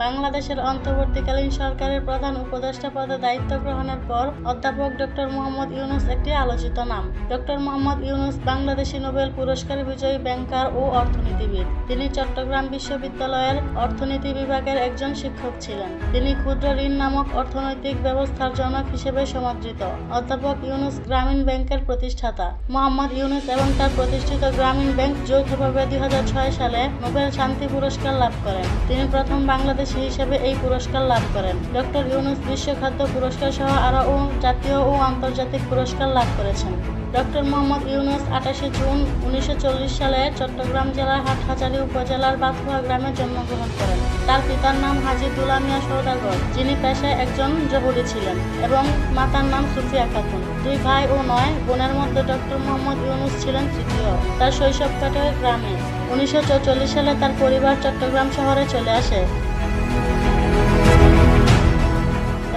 বাংলাদেশের অন্তর্বর্তীকালীন সরকারের প্রধান উপদেষ্টা পদে দায়িত্ব গ্রহণের পর অধ্যাপক ডক্টর মোহাম্মদ ইউনূস একটি আলোচিত নাম। ডক্টর মোহাম্মদ ইউনূস বাংলাদেশী নোবেল পুরস্কার বিজয়ী ব্যাংকার ও অর্থনীতিবিদ। তিনি চট্টগ্রাম বিশ্ববিদ্যালয়ের অর্থনীতি বিভাগের একজন শিক্ষক ছিলেন। তিনি ক্ষুদ্র ঋণ নামক অর্থনৈতিক ব্যবস্থার জনক হিসেবে সমাদৃত। অধ্যাপক ইউনূস গ্রামীণ ব্যাংকের প্রতিষ্ঠাতা। মোহাম্মদ ইউনূস এবং তার প্রতিষ্ঠিত গ্রামীণ ব্যাংক যৌথভাবে 2006 সালে নোবেল শান্তি পুরস্কার লাভ করেন। তিনি প্রথম বাংলাদেশী হিসেবে এই পুরস্কার লাভ করেন। ডক্টর ইউনূস বিশ্ব খাদ্য পুরস্কার সহ আরও জাতীয় ও আন্তর্জাতিক পুরস্কার লাভ করেছেন। ডক্টর মোহাম্মদ ইউনূস 28 জুন 1940 সালে চট্টগ্রাম জেলার হাটহাজারী উপজেলার বাথুয়া গ্রামে জন্মগ্রহণ করেন। তার পিতার নাম হাজী দুলা মিয়া সওদাগর, যিনি পেশায় একজন জহুরি ছিলেন, এবং মাতার নাম সুফিয়া খাতুন। 2 ভাই ও 9 বোনের মধ্যে ডক্টর মোহাম্মদ ইউনূস ছিলেন তৃতীয়। তার শৈশব কাটে গ্রামে। 1944 সালে তার পরিবার চট্টগ্রাম শহরে চলে আসে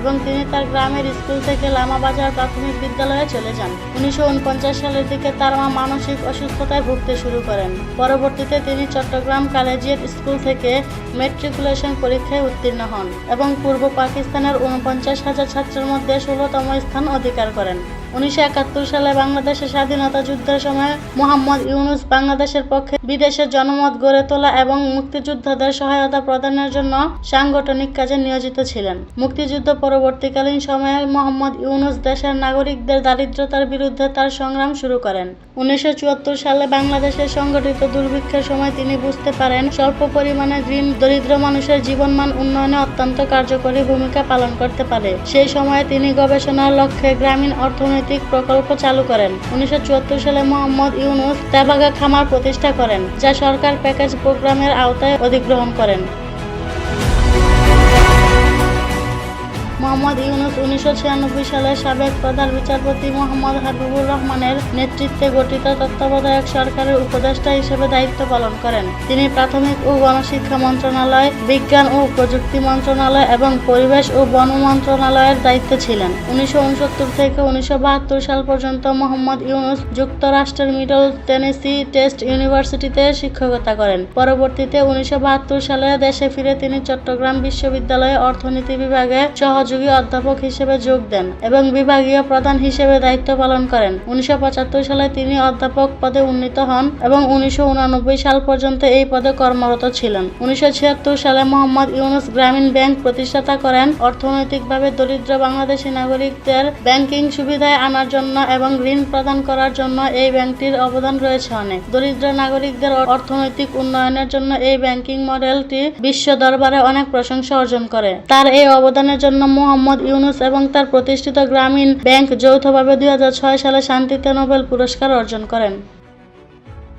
এবং তিনি তার গ্রামের স্কুল থেকে লামাবাজার প্রাথমিক বিদ্যালয়ে চলে যান। 1949 সালের দিকে তার মা মানসিক অসুস্থতায় ভুগতে শুরু করেন। পরবর্তীতে তিনি চট্টগ্রাম কলেজিয়েট স্কুল থেকে ম্যাট্রিকুলেশন পরীক্ষায় উত্তীর্ণ হন এবং পূর্ব পাকিস্তানের 49,000 ছাত্রের মধ্যে 16তম স্থান অধিকার করেন। 1971 সালে বাংলাদেশের স্বাধীনতা যুদ্ধের সময় মোহাম্মদ ইউনূস বাংলাদেশের পক্ষে বিদেশে জনমত গড়ে তোলা এবং মুক্তিযোদ্ধাদের সহায়তা প্রদানের জন্য সাংগঠনিক কাজে নিয়োজিত ছিলেন। মুক্তিযুদ্ধ পরবর্তীকালীন সময়ে মোহাম্মদ ইউনূস দেশের নাগরিকদের দারিদ্রতার বিরুদ্ধে তার সংগ্রাম শুরু করেন। 1974 সালে বাংলাদেশের সংগঠিত দুর্ভিক্ষের সময় তিনি বুঝতে পারেন স্বল্প পরিমাণে ঋণ দরিদ্র মানুষের জীবনমান উন্নয়নে অত্যন্ত কার্যকরী ভূমিকা পালন করতে পারে। সেই সময়ে তিনি গবেষণার লক্ষ্যে গ্রামীণ অর্থনৈতিক প্রকল্প চালু করেন। 1974 সালে মোহাম্মদ ইউনূস তেবাগা খামার প্রতিষ্ঠা করেন, যা সরকার প্যাকেজ প্রোগ্রামের আওতায় অধিগ্রহণ করেন। মোহাম্মদ ইউনূস 1996 সালে সাবেক প্রধান বিচারপতি মোহাম্মদ হাবিবুর রহমানের নেতৃত্বে গঠিত তত্ত্বাবধায়ক সরকারের উপদেষ্টা হিসেবে দায়িত্ব পালন করেন। তিনি প্রাথমিক ও গণশিক্ষা মন্ত্রণালয়, বিজ্ঞান ও প্রযুক্তি মন্ত্রণালয় এবং পরিবেশ ও বন মন্ত্রণালয়ের দায়িত্বে ছিলেন। 1969 থেকে 1972 সাল পর্যন্ত মোহাম্মদ ইউনূস যুক্তরাষ্ট্রের মিডল টেনেসি টেস্ট ইউনিভার্সিটিতে শিক্ষকতা করেন। পরবর্তীতে 1972 সালে দেশে ফিরে তিনি চট্টগ্রাম বিশ্ববিদ্যালয়ে অর্থনীতি বিভাগে সহযোগী অধ্যাপক হিসেবে যোগ দেন এবং বিভাগীয় প্রধান হিসেবে দায়িত্ব পালন করেন। 1975 সালে তিনি অধ্যাপক পদে উন্নীত হন এবং 1989 সাল পর্যন্ত এই পদে কর্মরত ছিলেন। 1976 সালে মোহাম্মদ ইউনূস গ্রামীণ ব্যাংক প্রতিষ্ঠাতা করেন। অর্থনৈতিকভাবে দরিদ্র বাংলাদেশী নাগরিকদের ব্যাংকিং সুবিধায় আনার জন্য এবং ঋণ প্রদান করার জন্য এই ব্যাংকটির অবদান রয়েছে অনেক। দরিদ্র নাগরিকদের অর্থনৈতিক উন্নয়নের জন্য এই ব্যাংকিং মডেলটি বিশ্ব দরবারে অনেক প্রশংসা অর্জন করে। তার এই অবদানের জন্য মোহাম্মদ ইউনূস এবং তার প্রতিষ্ঠিত গ্রামীণ ব্যাংক যৌথভাবে 2006 সালে শান্তিতে নোবেল পুরস্কার অর্জন করেন।